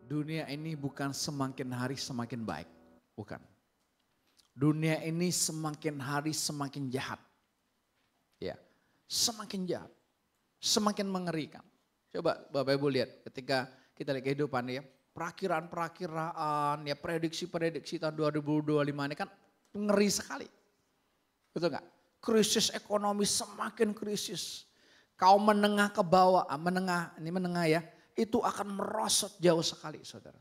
Dunia ini bukan semakin hari semakin baik. Bukan. Dunia ini semakin hari semakin jahat. Ya, semakin jahat. Semakin mengerikan. Coba Bapak Ibu lihat ketika kita lihat kehidupan ya. Perakiraan, ya prediksi-prediksi tahun 2025 ini kan ngeri sekali. Betul nggak? Krisis ekonomi semakin krisis. Kaum menengah ke bawah, menengah ya, itu akan merosot jauh sekali saudara.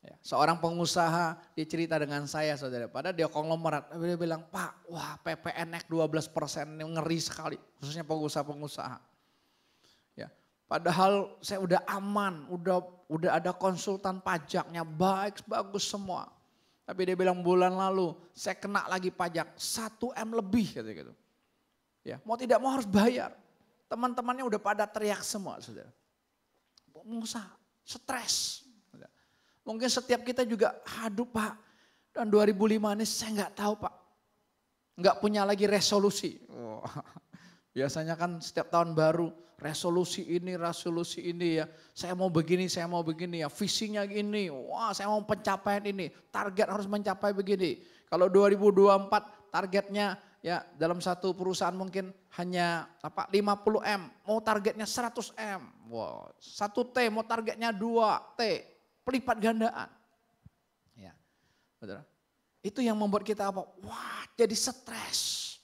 Ya, seorang pengusaha dia cerita dengan saya saudara, padahal dia konglomerat, dia bilang Pak, wah PPN naik 12%, ini ngeri sekali, khususnya pengusaha-pengusaha. Ya, padahal saya udah aman, udah ada konsultan pajaknya, bagus semua. Tapi dia bilang bulan lalu saya kena lagi pajak 1 M lebih gitu. Ya, mau tidak mau harus bayar. Teman-temannya udah pada teriak semua saudara. Pengusaha, stres. Mungkin setiap kita juga, aduh Pak, dan 2005 ini saya nggak tahu Pak. Nggak punya lagi resolusi. Oh, biasanya kan setiap tahun baru, resolusi ini ya. Saya mau begini ya, visinya gini. Wah saya mau pencapaian ini, target harus mencapai begini. Kalau 2024 targetnya ya dalam satu perusahaan mungkin hanya 50 M, mau targetnya 100 M. Wow, 1 T mau targetnya 2 T. Pelipat gandaan. Ya, betul. Itu yang membuat kita apa? Wah, jadi stres.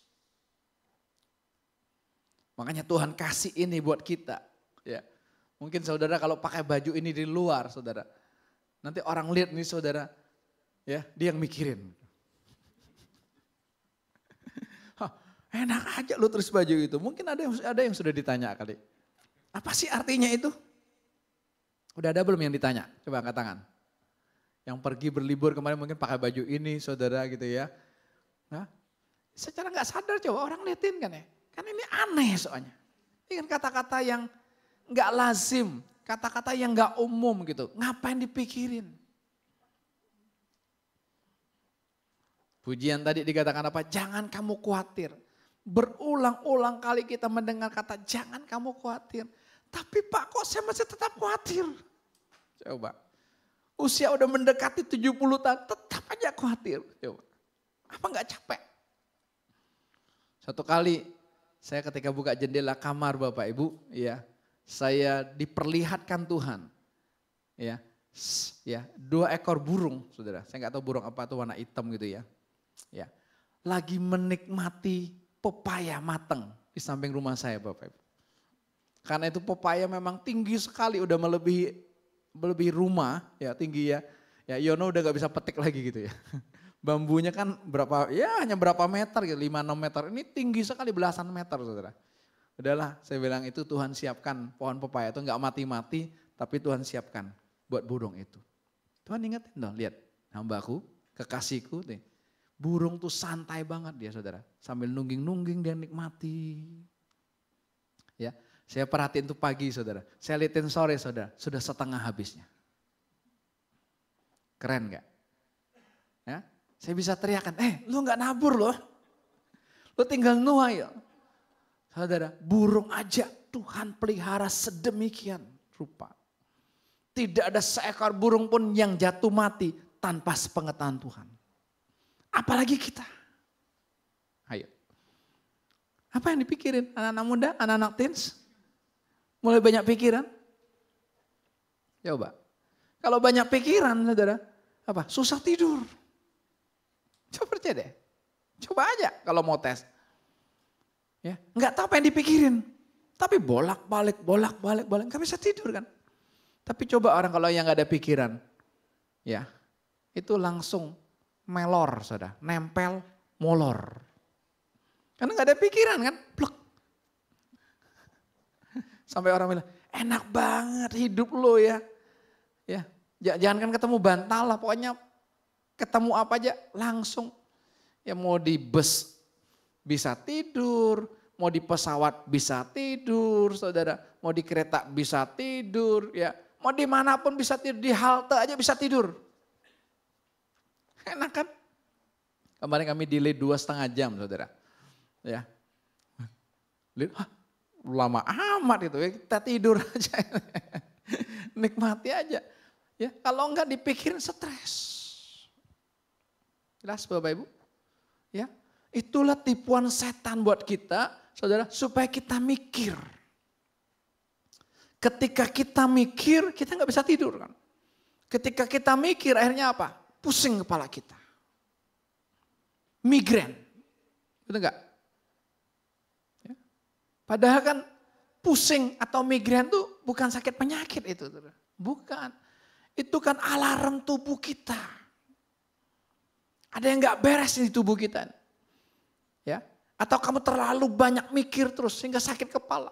Makanya Tuhan kasih ini buat kita. Ya, mungkin saudara kalau pakai baju ini di luar, saudara, nanti orang lihat nih saudara, ya dia yang mikirin. Hah, enak aja lu terus baju itu. Mungkin ada yang sudah ditanya kali. Apa sih artinya itu? Udah ada belum yang ditanya? Coba angkat tangan. Yang pergi berlibur kemarin mungkin pakai baju ini saudara gitu ya. Nah, secara gak sadar coba orang liatin kan ya. Kan ini aneh soalnya. Ini kan kata-kata yang gak lazim. Kata-kata yang gak umum gitu. Ngapain dipikirin? Pujian tadi dikatakan apa? Jangan kamu khawatir. Berulang-ulang kali kita mendengar kata jangan kamu khawatir. Tapi Pak kok saya masih tetap khawatir? Coba. Usia udah mendekati 70 tahun tetap aja khawatir. Coba. Apa gak capek? Satu kali saya ketika buka jendela kamar Bapak Ibu, ya, saya diperlihatkan Tuhan. Ya, 2 ekor burung, saudara. Saya nggak tahu burung apa tuh warna hitam gitu ya. Ya, lagi menikmati pepaya mateng di samping rumah saya Bapak Ibu. Karena itu pepaya memang tinggi sekali, udah melebihi rumah, ya tinggi ya. Ya Yono udah gak bisa petik lagi gitu ya. Bambunya kan hanya berapa meter gitu, 5-6 meter. Ini tinggi sekali belasan meter saudara. Udahlah saya bilang itu Tuhan siapkan pohon pepaya itu gak mati-mati, tapi Tuhan siapkan buat burung itu. Tuhan ingetin dong, lihat hambaku, kekasihku nih. Burung tuh santai banget dia saudara. Sambil nungging-nungging dia nikmati. Ya. Saya perhatiin tuh pagi saudara, saya liatin sore saudara, sudah setengah habisnya. Keren gak? Ya, saya bisa teriakan, lu gak nabur loh, lu tinggal nuai ya. Saudara, burung aja Tuhan pelihara sedemikian rupa. Tidak ada seekor burung pun yang jatuh mati tanpa sepengetahuan Tuhan. Apalagi kita. Ayo. Apa yang dipikirin anak-anak muda, anak-anak teens? Mulai banyak pikiran? Coba. Kalau banyak pikiran, saudara, apa? Susah tidur. Coba percaya deh. Coba aja kalau mau tes. Ya, nggak tahu apa yang dipikirin. Tapi bolak-balik, nggak bisa tidur kan. Tapi coba orang kalau yang nggak ada pikiran, ya, itu langsung melor, saudara, nempel, molor. Karena nggak ada pikiran kan, plek. Sampai orang bilang, enak banget hidup lo ya. Ya, jangan kan ketemu bantal lah, pokoknya ketemu apa aja langsung. Ya mau di bus bisa tidur, mau di pesawat bisa tidur, saudara. Mau di kereta bisa tidur, ya. Mau dimanapun bisa tidur, di halte aja bisa tidur. Enak kan? Kemarin kami delay 2,5 jam, saudara. Ya, lama amat itu ya, kita tidur aja. Nikmati aja. Ya, kalau enggak dipikirin stres. Jelas Bapak Ibu? Ya, itulah tipuan setan buat kita, saudara, supaya kita mikir. Ketika kita mikir, kita nggak bisa tidur kan. Ketika kita mikir, akhirnya apa? Pusing kepala kita. Migrain. Betul nggak? Ya. Padahal kan pusing atau migrain itu bukan sakit penyakit itu. Bukan. Itu kan alarm tubuh kita. Ada yang nggak beres di tubuh kita. Ya. Atau kamu terlalu banyak mikir terus sehingga sakit kepala.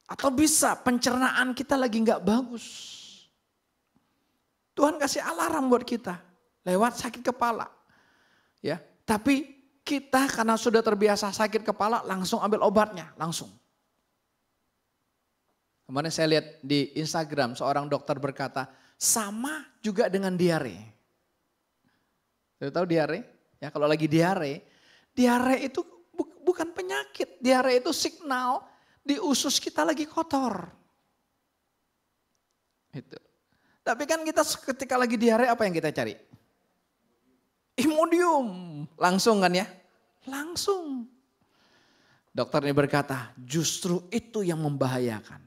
Atau bisa pencernaan kita lagi nggak bagus. Tuhan kasih alarm buat kita lewat sakit kepala. Ya, tapi kita karena sudah terbiasa sakit kepala langsung ambil obatnya, langsung. Kemarin saya lihat di Instagram seorang dokter berkata, sama juga dengan diare. Sudah tahu diare? Ya, kalau lagi diare itu bukan penyakit. Diare itu signal di usus kita lagi kotor. Itu. Tapi kan kita ketika lagi diare apa yang kita cari? Imodium. Langsung kan ya? Langsung. Dokter ini berkata justru itu yang membahayakan.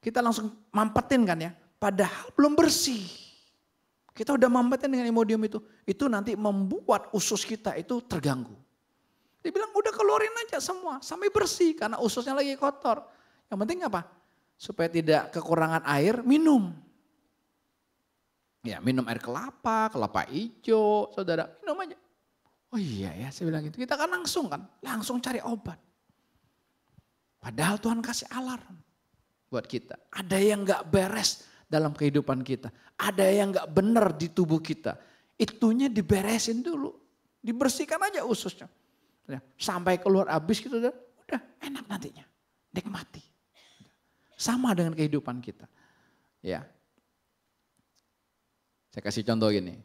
Kita langsung mampetin kan ya? Padahal belum bersih. Kita udah mampetin dengan Imodium itu. Itu nanti membuat usus kita itu terganggu. Dia bilang udah keluarin aja semua sampai bersih karena ususnya lagi kotor. Yang penting apa? Supaya tidak kekurangan air, minum. Ya minum air kelapa hijau, saudara minum aja. Oh iya ya saya bilang gitu, kita kan langsung cari obat. Padahal Tuhan kasih alarm buat kita. Ada yang gak beres dalam kehidupan kita. Ada yang gak benar di tubuh kita. Itunya diberesin dulu, dibersihkan aja ususnya. Sampai keluar habis gitu udah enak nantinya, nikmati. Sama dengan kehidupan kita. Ya. Saya kasih contoh gini.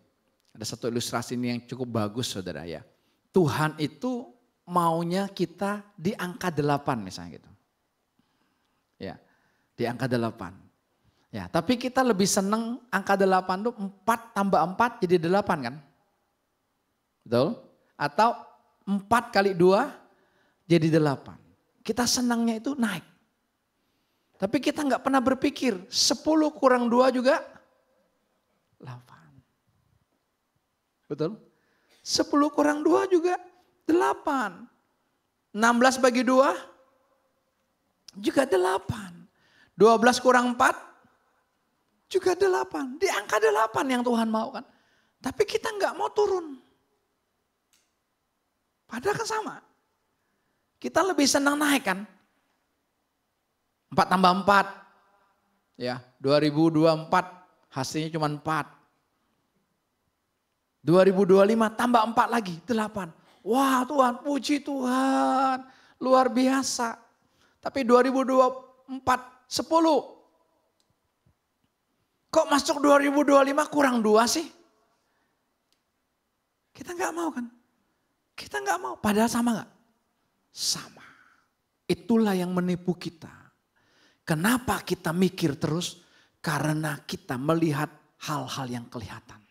Ada satu ilustrasi ini yang cukup bagus saudara ya. Tuhan itu maunya kita di angka 8 misalnya gitu. Ya, di angka 8. Ya, tapi kita lebih seneng angka 8 itu 4 tambah 4 jadi 8 kan? Betul? Atau 4 kali 2 jadi 8. Kita senangnya itu naik. Tapi kita nggak pernah berpikir 10 kurang 2 juga 8. Betul? 10 kurang 2 juga 8. 16 bagi 2 juga 8. 12 kurang 4 juga 8. Di angka 8 yang Tuhan mau kan. Tapi kita nggak mau turun. Padahal kan sama. Kita lebih senang naik kan. 4 tambah 4. Ya, 2024 hasilnya cuma 4. 2025 tambah 4 lagi, 8. Wah Tuhan, puji Tuhan, luar biasa. Tapi 2024, 10. Kok masuk 2025 kurang 2 sih? Kita nggak mau kan? Kita nggak mau, padahal sama nggak? Sama. Itulah yang menipu kita. Kenapa kita mikir terus? Karena kita melihat hal-hal yang kelihatan.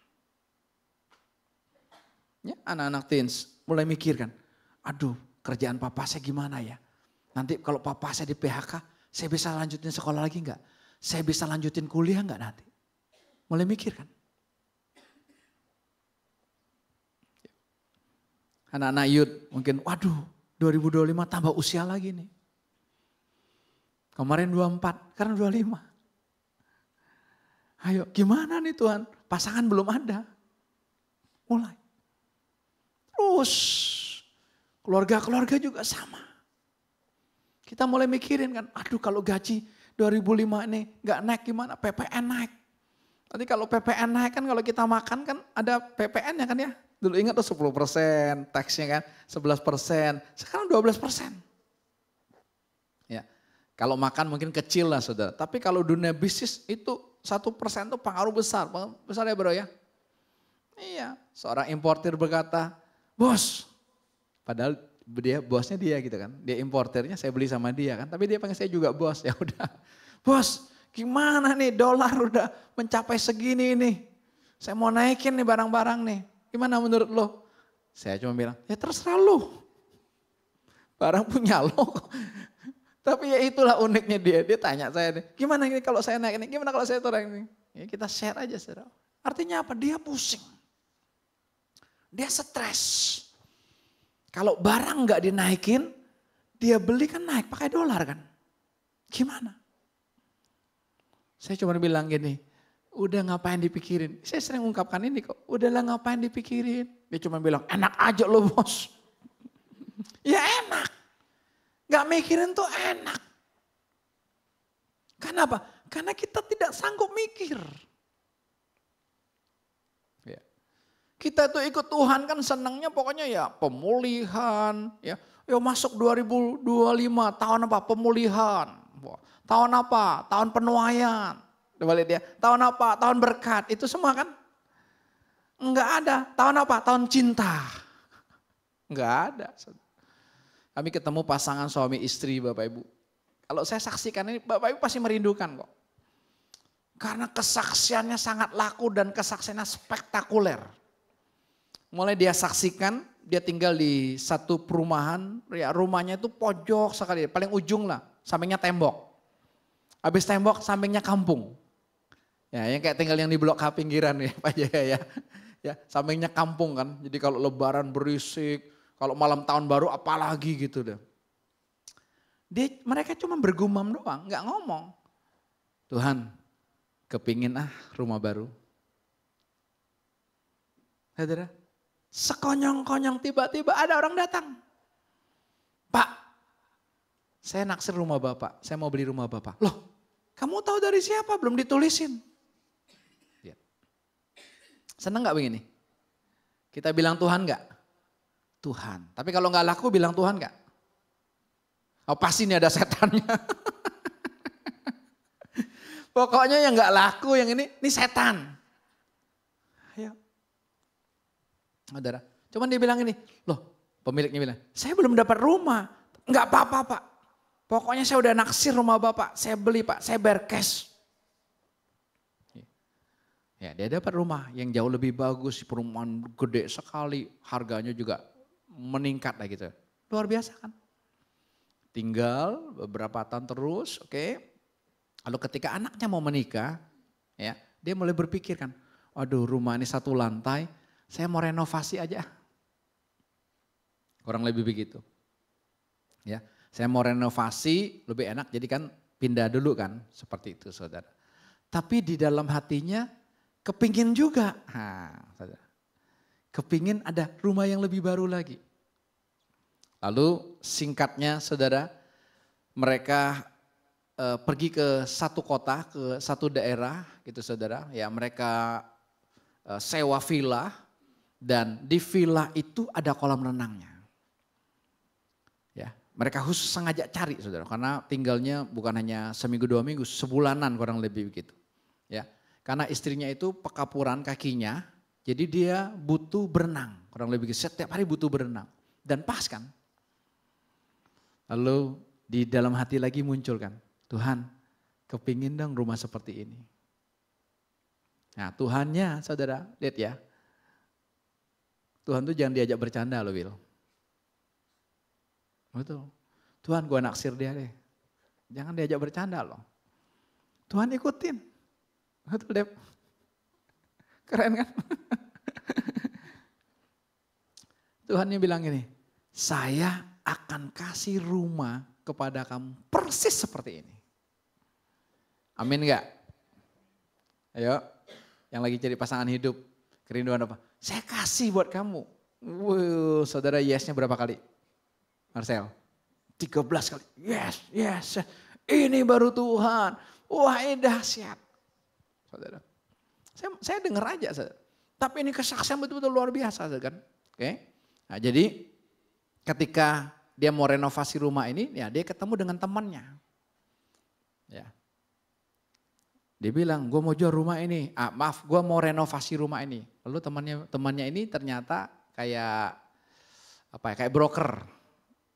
Ya, anak-anak teens mulai mikir kan, aduh kerjaan papa saya gimana ya? Nanti kalau papa saya di PHK, saya bisa lanjutin sekolah lagi enggak? Saya bisa lanjutin kuliah enggak nanti? Mulai mikir kan? Anak-anak youth mungkin, waduh 2025 tambah usia lagi nih. Kemarin 24, sekarang 25. Ayo gimana nih Tuhan? Pasangan belum ada. Mulai. Terus keluarga-keluarga juga sama. Kita mulai mikirin kan, aduh kalau gaji 2005 ini gak naik gimana, PPN naik. Nanti kalau PPN naik kan kalau kita makan kan ada PPN ya kan ya. Dulu ingat tuh 10%, taksnya kan 11%, sekarang 12%. Ya, kalau makan mungkin kecil lah saudara, tapi kalau dunia bisnis itu 1% itu pengaruh besar ya bro ya. Iya, seorang importir berkata, bos, padahal bosnya dia gitu kan, dia importernya saya beli sama dia kan, tapi dia panggil saya juga bos, ya udah. Bos, Gimana nih dolar udah mencapai segini nih. Saya mau naikin nih barang-barang nih. Gimana menurut lo? Saya cuma bilang, ya terserah lo. Barang punya lo. Tapi ya itulah uniknya dia. Dia tanya saya nih, gimana ini kalau saya naik ini? Gimana kalau saya turun ini? Ya kita share aja saudara. Artinya apa? Dia pusing. Dia stres. Kalau barang nggak dinaikin, dia beli kan naik pakai dolar kan. Gimana? Saya cuma bilang gini, udah ngapain dipikirin. Saya sering ungkapkan ini kok, udahlah ngapain dipikirin. Dia cuma bilang, enak aja lo bos. Ya enak. Gak mikirin tuh enak. Kenapa? Karena kita tidak sanggup mikir. Ya. Kita tuh ikut Tuhan kan senangnya pokoknya ya pemulihan. Ya, masuk 2025 tahun apa? Pemulihan. Tahun apa? Tahun penuaian. Coba lihat dia. Tahun apa? Tahun berkat. Itu semua kan? Enggak ada. Tahun apa? Tahun cinta. Enggak ada. Kami ketemu pasangan suami istri Bapak Ibu. Kalau saya saksikan ini Bapak Ibu pasti merindukan kok. Karena kesaksiannya sangat laku dan kesaksiannya spektakuler. Mulai dia saksikan, dia tinggal di satu perumahan, ya rumahnya itu pojok sekali, paling ujung lah, sampingnya tembok. Habis tembok, sampingnya kampung. Ya, yang kayak tinggal yang di blok K pinggiran ya Pak Jaya ya. Ya, sampingnya kampung kan. Jadi kalau lebaran berisik, kalau malam tahun baru apalagi gitu deh. Mereka cuma bergumam doang, nggak ngomong. Tuhan, kepingin rumah baru. Saudara, sekonyong-konyong tiba-tiba ada orang datang. Pak, saya naksir rumah Bapak, saya mau beli rumah Bapak. Loh, kamu tahu dari siapa? Belum ditulisin. Ya. Seneng gak begini? Kita bilang Tuhan gak? Tuhan. Tapi kalau gak laku bilang Tuhan gak? Oh pasti ini ada setannya. Pokoknya yang gak laku yang ini setan. Ayo. Saudara, cuman dia bilang ini, loh pemiliknya bilang, saya belum dapat rumah. Enggak apa-apa Pak. Pokoknya saya udah naksir rumah Bapak, saya beli Pak, saya bayar cash. Ya dia dapat rumah yang jauh lebih bagus, perumahan gede sekali, harganya juga meningkat lah gitu. Luar biasa kan. Tinggal beberapa tahun terus, oke. Lalu ketika anaknya mau menikah, ya dia mulai berpikir kan, waduh rumah ini satu lantai, saya mau renovasi aja. Kurang lebih begitu. Ya, saya mau renovasi lebih enak jadi kan pindah dulu kan, seperti itu saudara. Tapi di dalam hatinya kepingin juga, saudara. Kepingin ada rumah yang lebih baru lagi. Lalu singkatnya saudara, mereka pergi ke satu kota, ke satu daerah gitu saudara. Ya mereka sewa villa dan di villa itu ada kolam renangnya. Ya, mereka khusus sengaja cari saudara karena tinggalnya bukan hanya seminggu 2 minggu, sebulanan kurang lebih begitu. Ya, karena istrinya itu pekapuran kakinya, jadi dia butuh berenang kurang lebih begitu. Setiap hari butuh berenang dan pas kan. Lalu di dalam hati lagi muncul kan, Tuhan kepingin dong rumah seperti ini. Nah Tuhannya saudara, lihat ya. Tuhan tuh jangan diajak bercanda loh Will. Betul. Tuhan gua naksir dia deh. Jangan diajak bercanda loh. Tuhan ikutin. Betul Dep. Keren kan? Tuhannya bilang gini, saya akan kasih rumah kepada kamu persis seperti ini. Amin enggak? Ayo, yang lagi cari pasangan hidup, kerinduan apa? Saya kasih buat kamu. Wow, saudara yesnya berapa kali? Marcel? 13 kali. Yes, yes. Ini baru Tuhan. Wah ini dahsyat. Saudara. Saya dengar aja. Saudara. Tapi ini kesaksian betul-betul luar biasa. Kan? Oke. Nah, jadi ketika dia mau renovasi rumah ini, ya dia ketemu dengan temannya. Ya. Dia bilang, gue mau jual rumah ini. Maaf, gue mau renovasi rumah ini. Lalu temannya ini ternyata kayak kayak broker,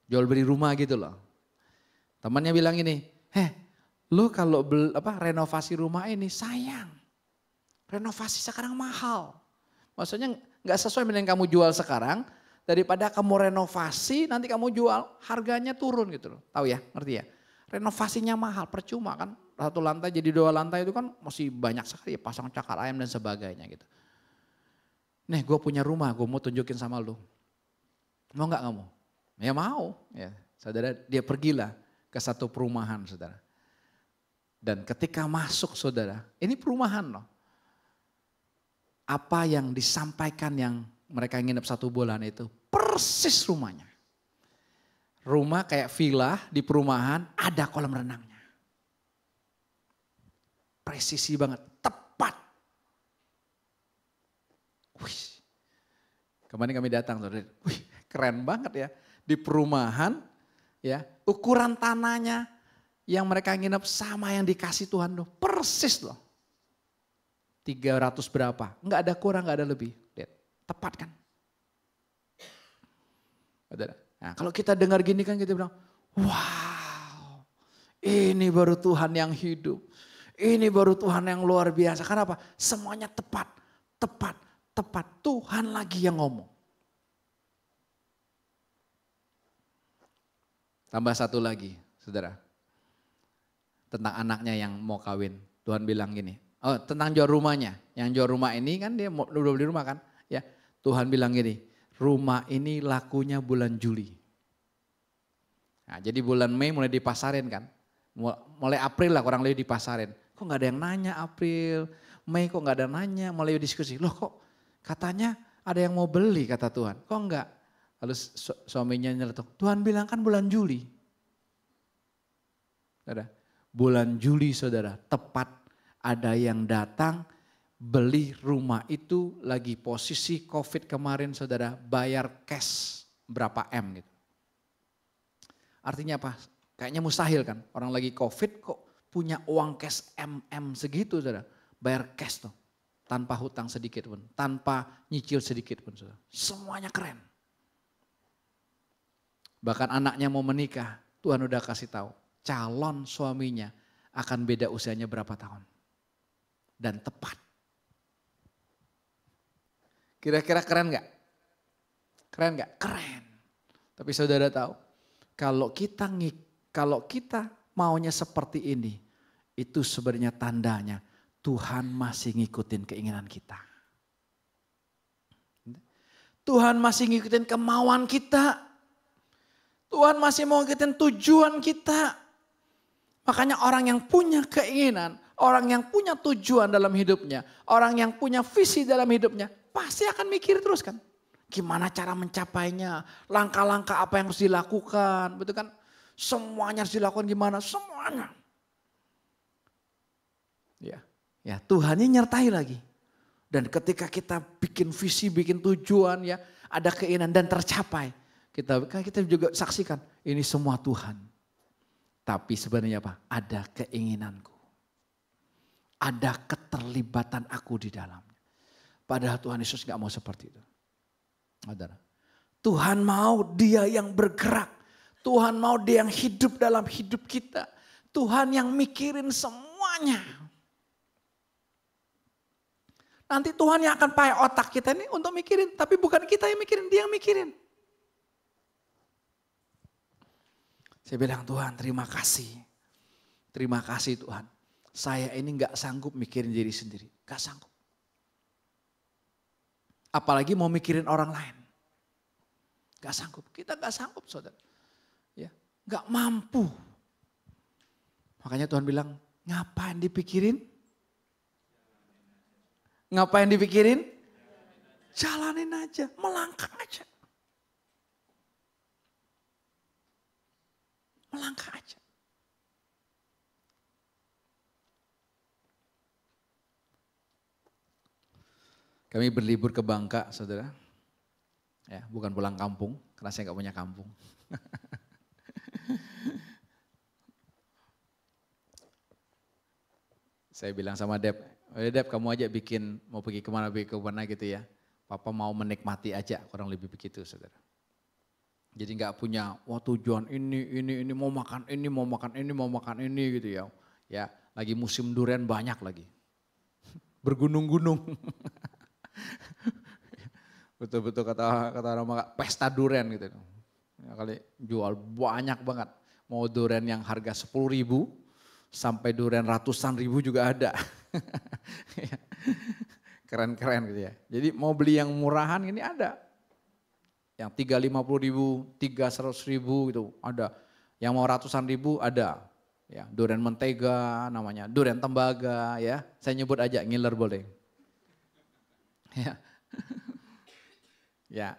jual beli rumah gitu loh. Temannya bilang ini, Lo kalau renovasi rumah ini sayang. Renovasi sekarang mahal. Maksudnya nggak sesuai dengan yang kamu jual sekarang. Daripada kamu renovasi nanti kamu jual harganya turun gitu loh. Tahu ya, ngerti ya? Renovasinya mahal, percuma kan. 1 lantai jadi 2 lantai itu kan masih banyak sekali ya, pasang cakar ayam dan sebagainya gitu. Nih gue punya rumah, gue mau tunjukin sama lu. Mau nggak kamu? Ya mau. Ya, saudara, dia pergilah ke satu perumahan, saudara. Dan ketika masuk, saudara, ini perumahan loh. Apa yang disampaikan yang mereka nginep 1 bulan itu persis rumahnya. Rumah kayak villa di perumahan, ada kolam renangnya. Presisi banget, tepat. Wih. Kemarin kami datang, saudara. Wih, keren banget ya. Di perumahan, ya, ukuran tanahnya yang mereka nginep sama yang dikasih Tuhan loh, persis loh. 300 berapa, enggak ada kurang, enggak ada lebih. Lihat, tepat kan? Nah, kalau kita dengar gini kan kita bilang, wow, ini baru Tuhan yang hidup. Ini baru Tuhan yang luar biasa. Kenapa? Semuanya tepat, tepat, tepat. Tuhan lagi yang ngomong. Tambah satu lagi, saudara. Tentang anaknya yang mau kawin. Tuhan bilang gini, oh tentang jual rumahnya. Yang jual rumah ini kan dia udah beli rumah kan. Ya, Tuhan bilang gini, rumah ini lakunya bulan Juli. Nah, jadi bulan Mei mulai dipasarin kan. Mulai April lah kurang lebih dipasarin. Kok gak ada yang nanya April, Mei kok gak ada nanya. Mulai diskusi, loh kok katanya ada yang mau beli kata Tuhan. Kok enggak? Lalu suaminya nyeletuk, Tuhan bilang kan bulan Juli. Saudara, bulan Juli saudara, tepat ada yang datang beli rumah itu lagi posisi COVID kemarin saudara, bayar cash berapa M gitu. Artinya apa? Kayaknya mustahil kan, orang lagi COVID kok punya uang cash MM segitu saudara, bayar cash tuh. Tanpa hutang sedikit pun, tanpa nyicil sedikit pun saudara. Semuanya keren. Bahkan anaknya mau menikah, Tuhan udah kasih tahu calon suaminya akan beda usianya berapa tahun. Dan tepat. Kira-kira keren gak? Keren gak? Keren. Tapi saudara tahu, kalau kita maunya seperti ini, itu sebenarnya tandanya Tuhan masih ngikutin keinginan kita. Tuhan masih ngikutin kemauan kita. Tuhan masih mau ngikutin tujuan kita. Makanya orang yang punya keinginan, orang yang punya tujuan dalam hidupnya, orang yang punya visi dalam hidupnya, pasti akan mikir terus kan. Gimana cara mencapainya, langkah-langkah apa yang harus dilakukan, betul kan? Semuanya harus dilakukan gimana, semuanya. Ya Tuhannya nyertai lagi. Dan ketika kita bikin visi, bikin tujuan ya, ada keinginan dan tercapai. Kita juga saksikan ini semua Tuhan. Tapi sebenarnya apa? Ada keinginanku. Ada keterlibatan aku di dalamnya. Padahal Tuhan Yesus gak mau seperti itu. Tuhan mau dia yang bergerak. Tuhan mau dia yang hidup dalam hidup kita. Tuhan yang mikirin semuanya. Nanti Tuhan yang akan pakai otak kita ini untuk mikirin. Tapi bukan kita yang mikirin, dia yang mikirin. Saya bilang Tuhan terima kasih. Terima kasih Tuhan. Saya ini gak sanggup mikirin diri sendiri. Gak sanggup. Apalagi mau mikirin orang lain. Gak sanggup. Kita gak sanggup saudara. Ya, gak mampu. Makanya Tuhan bilang ngapain dipikirin? Ngapain dipikirin? Jalanin aja. Melangkah aja. Melangkah aja. Kami berlibur ke Bangka, saudara. Ya, bukan pulang kampung, karena saya nggak punya kampung. Saya bilang sama Deb, Deb kamu aja bikin, mau pergi kemana gitu ya. Papa mau menikmati aja, kurang lebih begitu, saudara. Jadi nggak punya, wah tujuan ini, mau makan ini gitu ya. Ya, lagi musim durian banyak lagi. Bergunung-gunung. Betul-betul kata orang Bangka, pesta durian gitu. Ya, kali jual banyak banget. Mau durian yang harga 10.000 sampai durian ratusan ribu juga ada. Keren-keren gitu ya. Jadi mau beli yang murahan ini ada. Yang 350.000, 300.000 gitu ada. Yang mau ratusan ribu ada. Ya, durian mentega namanya, durian tembaga ya. Saya nyebut aja, ngiler boleh. Ya. Ya.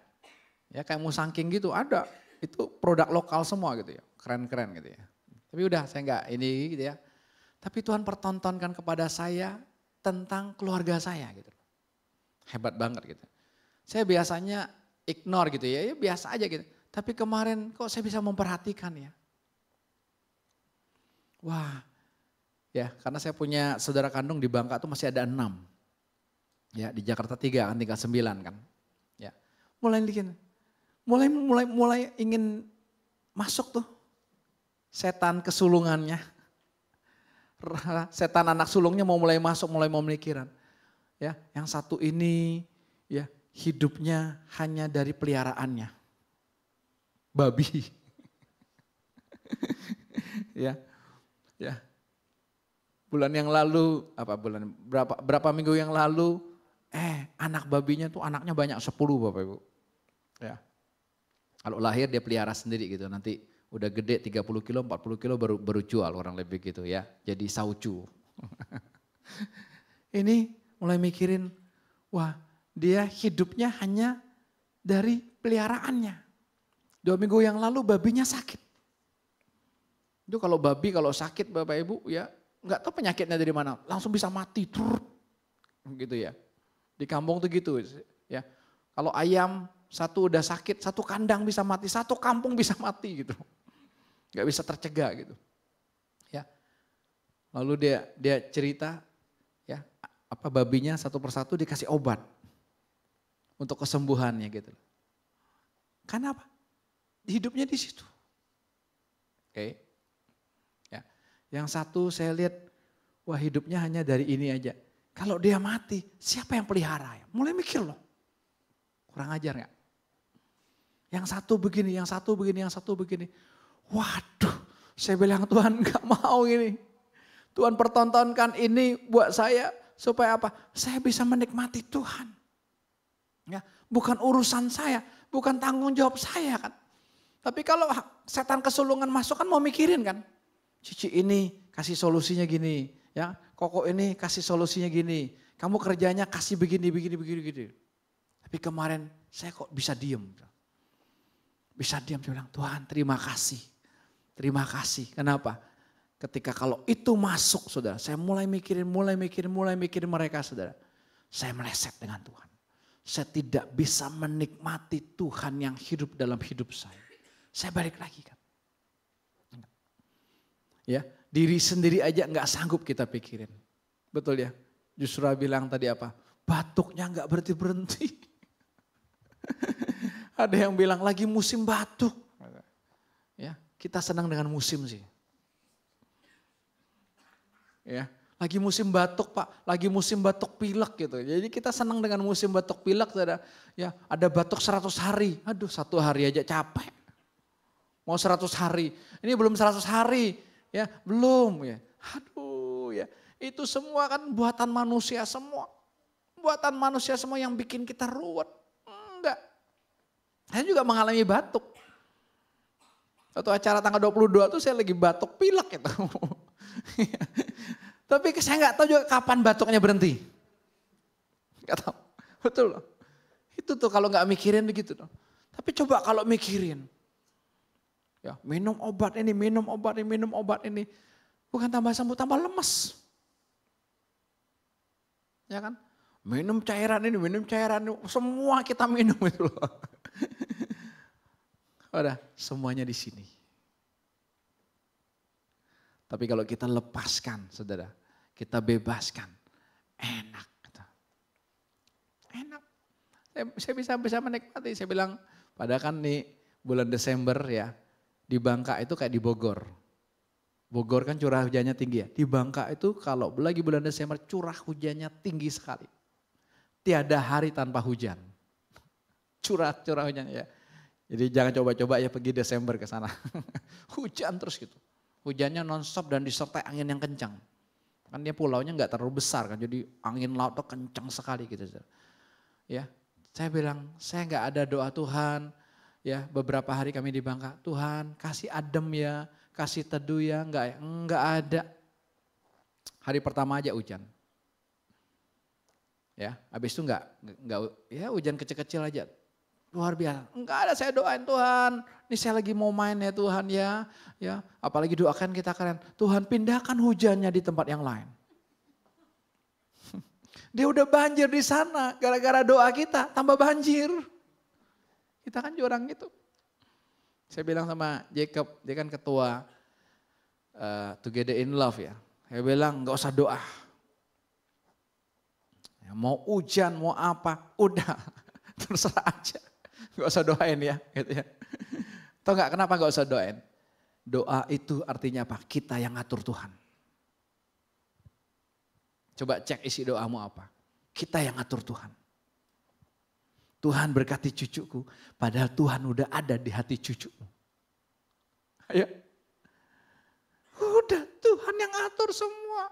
Ya kayak musangking gitu ada. Itu produk lokal semua gitu ya. Keren-keren gitu ya. Tapi udah saya enggak ini gitu ya. Tapi Tuhan pertontonkan kepada saya tentang keluarga saya gitu. Hebat banget gitu. Saya biasanya ignore gitu ya biasa aja gitu. Tapi kemarin kok saya bisa memperhatikan ya. Wah, ya karena saya punya saudara kandung di Bangka tuh masih ada 6. Ya di Jakarta 3 kan, tinggal 9 kan. Ya, mulai ingin masuk tuh setan kesulungannya. Setan anak sulungnya mau mulai masuk, mulai mau memikiran. Ya, yang satu ini ya hidupnya hanya dari peliharaannya. Babi. Ya. Ya. Bulan yang lalu, berapa minggu yang lalu, anak babinya tuh anaknya banyak 10 Bapak Ibu. Ya. Kalau lahir dia pelihara sendiri gitu, nanti udah gede 30 kilo, 40 kilo baru jual orang lebih gitu ya. Jadi saucu. Ini mulai mikirin, wah dia hidupnya hanya dari peliharaannya. 2 minggu yang lalu babinya sakit. Itu kalau babi kalau sakit Bapak Ibu ya nggak tahu penyakitnya dari mana, langsung bisa mati gitu ya. Di kampung tuh gitu ya. Kalau ayam satu udah sakit, satu kandang bisa mati, satu kampung bisa mati gitu. Nggak bisa tercegah gitu. Ya. Lalu dia cerita ya, apa babinya satu persatu dikasih obat untuk kesembuhannya gitu. Karena apa? Hidupnya di situ. Oke. Yang satu saya lihat, wah hidupnya hanya dari ini aja. Kalau dia mati, siapa yang pelihara ya? Mulai mikir loh. Kurang ajar gak? Yang satu begini, yang satu begini, yang satu begini. Waduh, saya bilang Tuhan gak mau ini. Tuhan pertontonkan ini buat saya supaya apa? Saya bisa menikmati Tuhan. Ya, bukan urusan saya, bukan tanggung jawab saya kan. Tapi kalau setan kesulungan masuk kan mau mikirin kan. Cici ini kasih solusinya gini, ya. Koko ini kasih solusinya gini. Kamu kerjanya kasih begini. Tapi kemarin saya kok bisa diem. Bisa diem, saya bilang Tuhan terima kasih. Terima kasih, kenapa? Ketika kalau itu masuk saudara, saya mulai mikirin mereka saudara. Saya meleset dengan Tuhan. Saya tidak bisa menikmati Tuhan yang hidup dalam hidup saya. Saya balik lagi kan. Ya, diri sendiri aja nggak sanggup kita pikirin. Betul ya? Justru bilang tadi apa? Batuknya nggak berhenti. Ada yang bilang lagi musim batuk. Ya, kita senang dengan musim sih. Ya, lagi musim batuk Pak, lagi musim batuk pilek gitu. Jadi kita senang dengan musim batuk pilek, ya ada batuk 100 hari. Aduh, 1 hari aja capek. Mau 100 hari. Ini belum 100 hari. Ya, belum ya. Aduh ya. Itu semua kan buatan manusia semua. Buatan manusia semua yang bikin kita ruwet. Enggak. Saya juga mengalami batuk. Suatu acara tanggal 22 tuh saya lagi batuk pilek gitu. Tapi saya nggak tahu juga kapan batuknya berhenti. Nggak tahu. Betul loh. Itu tuh kalau nggak mikirin begitu loh. Tapi coba kalau mikirin. Ya, minum obat ini. Bukan tambah sembuh, tambah lemes. Ya kan? Minum cairan ini. Semua kita minum itu loh. Udah, semuanya di sini. Tapi kalau kita lepaskan, saudara, kita bebaskan, enak. Enak. Saya bisa menikmati. Saya bilang, padahal kan nih bulan Desember ya, di Bangka itu kayak di Bogor. Bogor kan curah hujannya tinggi ya. Di Bangka itu kalau lagi bulan Desember curah hujannya tinggi sekali. Tiada hari tanpa hujan. Curah hujannya ya. Jadi jangan coba-coba ya pergi Desember ke sana. Hujan terus gitu. Hujannya nonstop dan disertai angin yang kencang. Kan dia pulaunya nggak terlalu besar kan, jadi angin laut tuh kencang sekali gitu. Ya, saya bilang saya nggak ada doa Tuhan. Ya, beberapa hari kami di Bangka, Tuhan kasih adem ya, kasih teduh ya, nggak ada. Hari pertama aja hujan. Ya, habis itu nggak ya hujan kecil-kecil aja. Luar biasa. Enggak ada, saya doain Tuhan. Ini saya lagi mau main ya Tuhan ya. Ya, apalagi doakan kita kalian. Tuhan pindahkan hujannya di tempat yang lain. Dia udah banjir di sana. Gara-gara doa kita tambah banjir. Kita kan jurang gitu. Saya bilang sama Jacob, dia kan ketua Together in Love ya. Saya bilang enggak usah doa. Ya, mau hujan, mau apa, udah terserah aja. Gak usah doain ya, gitu ya. Tahu gak kenapa gak usah doain? Doa itu artinya apa? Kita yang ngatur Tuhan. Coba cek isi doamu apa. Kita yang ngatur Tuhan. Tuhan berkati cucuku, padahal Tuhan udah ada di hati cucumu. Ayo. Udah Tuhan yang ngatur semua.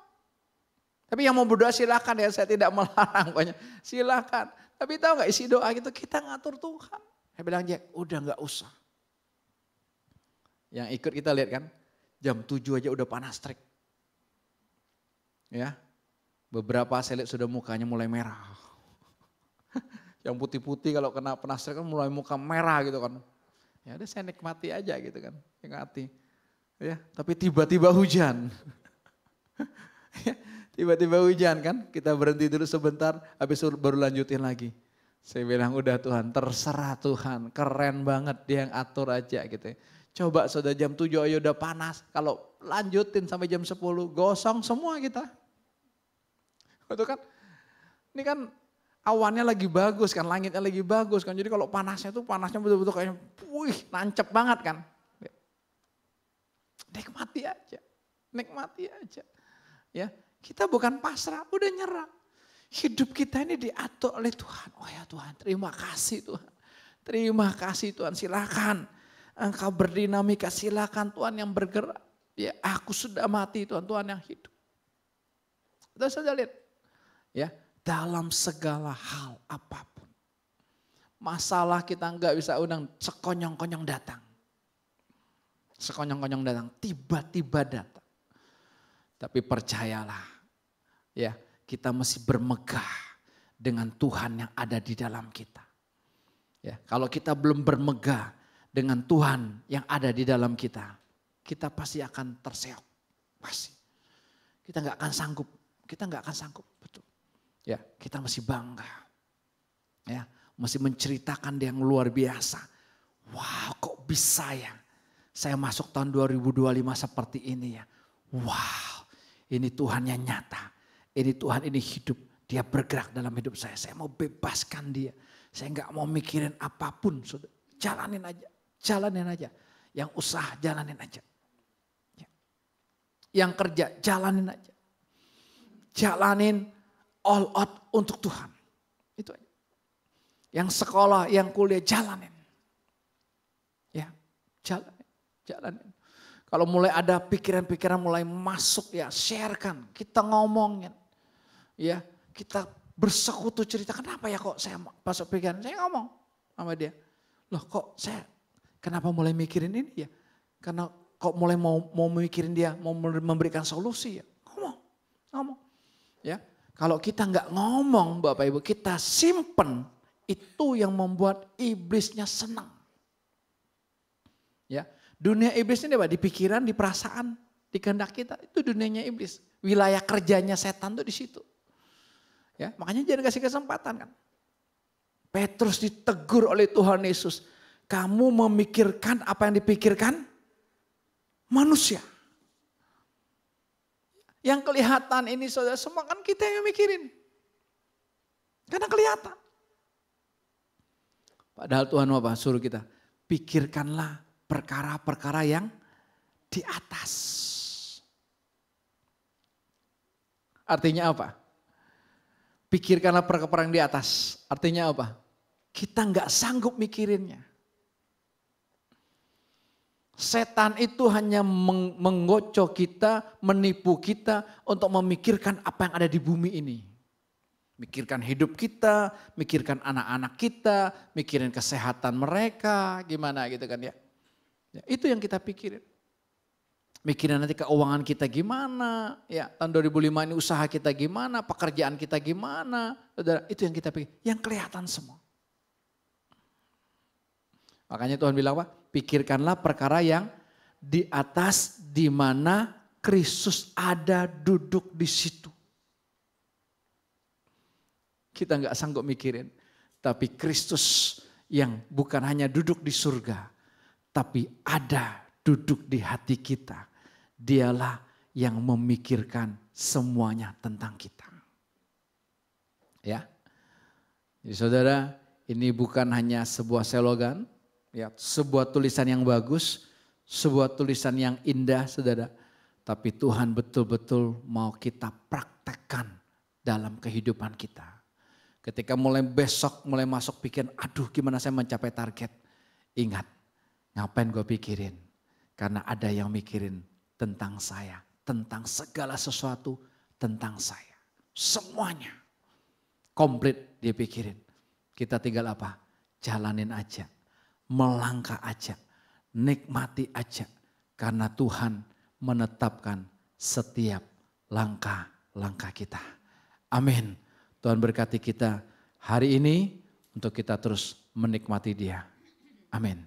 Tapi yang mau berdoa silakan ya, saya tidak melarang banyak. Silakan. Tapi tahu gak isi doa gitu, kita ngatur Tuhan. Saya bilang Jack, udah gak usah. Yang ikut kita lihat kan, jam 7 aja udah panas terik. Ya, beberapa saya lihat sudah mukanya mulai merah. Yang putih-putih kalau kena panas terik kan mulai muka merah gitu kan. Ya udah saya nikmati aja gitu kan, nikmati. Ya, tapi tiba-tiba hujan. Tiba-tiba hujan kan, kita berhenti dulu sebentar, habis itu baru lanjutin lagi. Saya bilang udah Tuhan, terserah Tuhan, keren banget dia yang atur aja gitu ya. Coba sudah jam 7 aja udah panas, kalau lanjutin sampai jam 10 gosong semua kita. Betul kan? Ini kan awannya lagi bagus kan, langitnya lagi bagus kan, jadi kalau panasnya tuh panasnya betul-betul kayak wih nancep banget kan. Nikmati aja. Ya, kita bukan pasrah, udah nyerah. Hidup kita ini diatur oleh Tuhan. Oh ya Tuhan, terima kasih Tuhan. Terima kasih Tuhan, silakan. Engkau berdinamika, silakan Tuhan yang bergerak. Ya, aku sudah mati Tuhan, Tuhan yang hidup. Kita saja lihat. Ya, dalam segala hal apapun. Masalah kita enggak bisa undang, sekonyong-konyong datang. Sekonyong-konyong datang, tiba-tiba datang. Tapi percayalah, ya kita mesti bermegah dengan Tuhan yang ada di dalam kita. Ya, kalau kita belum bermegah dengan Tuhan yang ada di dalam kita, kita pasti akan terseok, pasti. Kita nggak akan sanggup, betul. Ya, kita mesti bangga, ya, mesti menceritakan dia yang luar biasa. Wow, kok bisa ya? Saya masuk tahun 2025 seperti ini ya. Wow, ini Tuhan yang nyata. Ini Tuhan ini hidup, dia bergerak dalam hidup saya. Saya mau bebaskan dia. Saya nggak mau mikirin apapun. Jalanin aja. Yang usaha jalanin aja. Yang kerja jalanin aja. Jalanin all out untuk Tuhan. Itu aja. Yang sekolah, yang kuliah jalanin. Ya, jalanin. Kalau mulai ada pikiran-pikiran mulai masuk ya sharekan, kita ngomongin. Ya, kita bersekutu cerita, kenapa ya kok saya masuk pikiran, saya ngomong sama dia. Loh kok saya, kenapa mulai mikirin ini ya? Karena kok mulai mau mikirin dia, mau memberikan solusi ya. Ngomong. Ya, kalau kita nggak ngomong Bapak Ibu, kita simpen, itu yang membuat iblisnya senang. Ya, dunia iblis ini apa? Di pikiran, di perasaan, di kehendak kita. Itu dunianya iblis. Wilayah kerjanya setan tuh di situ. Ya, makanya jangan kasih kesempatan kan. Petrus ditegur oleh Tuhan Yesus. Kamu memikirkan apa yang dipikirkan manusia. Yang kelihatan ini saudara semua kan kita yang mikirin. Karena kelihatan. Padahal Tuhan apa? Suruh kita pikirkanlah perkara-perkara yang di atas. Artinya apa? Pikirkanlah perkara yang di atas. Artinya apa? Kita nggak sanggup mikirinnya. Setan itu hanya menggocok kita, menipu kita untuk memikirkan apa yang ada di bumi ini. Mikirkan hidup kita, mikirkan anak-anak kita, mikirin kesehatan mereka, gimana gitu kan ya. Itu yang kita pikirin. Mikirin nanti keuangan kita gimana, ya tahun 2005 ini usaha kita gimana, pekerjaan kita gimana, saudara, itu yang kita pikir, yang kelihatan semua. Makanya Tuhan bilang apa? Pikirkanlah perkara yang di atas, di mana Kristus ada duduk di situ. Kita nggak sanggup mikirin, tapi Kristus yang bukan hanya duduk di surga, tapi ada duduk di hati kita. Dialah yang memikirkan semuanya tentang kita. Ya, jadi saudara, ini bukan hanya sebuah slogan, ya, sebuah tulisan yang bagus, sebuah tulisan yang indah, saudara. Tapi Tuhan betul-betul mau kita praktekkan dalam kehidupan kita. Ketika mulai besok, mulai masuk pikiran, aduh gimana saya mencapai target. Ingat, ngapain gue pikirin? Karena ada yang mikirin tentang saya, tentang segala sesuatu, tentang saya. Semuanya komplit dia pikirin. Kita tinggal apa? Jalanin aja, melangkah aja, nikmati aja. Karena Tuhan menetapkan setiap langkah-langkah kita. Amin. Tuhan berkati kita hari ini untuk kita terus menikmati Dia. Amin.